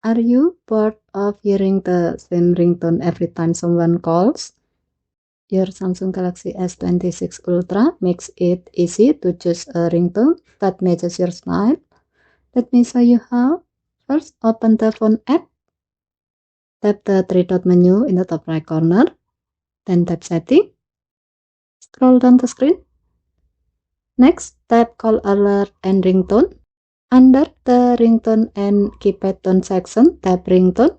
Are you bored of hearing the same ringtone every time someone calls? Your Samsung Galaxy S26 Ultra makes it easy to choose a ringtone that matches your style. Let me show you how. First, open the phone app. Tap the three-dot menu in the top right corner. Then tap Setting. Scroll down the screen. Next, tap Call Alert and Ringtone. Under the Ringtone and Keypad Tone section, tap Ringtone.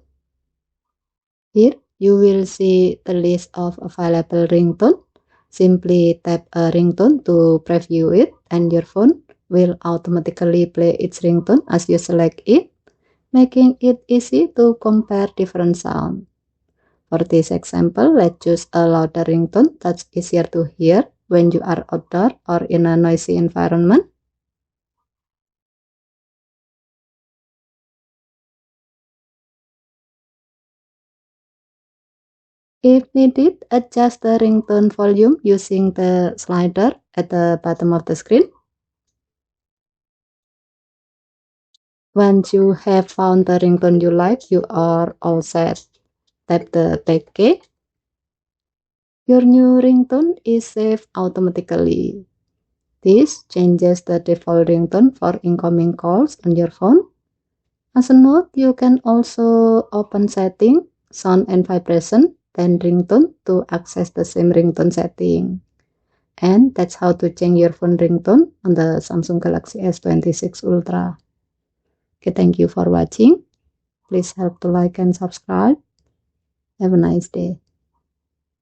Here, you will see the list of available ringtone. Simply tap a ringtone to preview it, and your phone will automatically play its ringtone as you select it, making it easy to compare different sounds. For this example, let's choose a louder ringtone that's easier to hear when you are outdoor or in a noisy environment. If needed, adjust the ringtone volume using the slider at the bottom of the screen. Once you have found the ringtone you like, you are all set. Tap the back key. Your new ringtone is saved automatically. This changes the default ringtone for incoming calls on your phone. As a note, you can also open setting, sound and vibration, then ringtone to access the same ringtone setting. And that's how to change your phone ringtone on the Samsung Galaxy S26 Ultra. Okay, thank you for watching. Please help to like and subscribe. Have a nice day.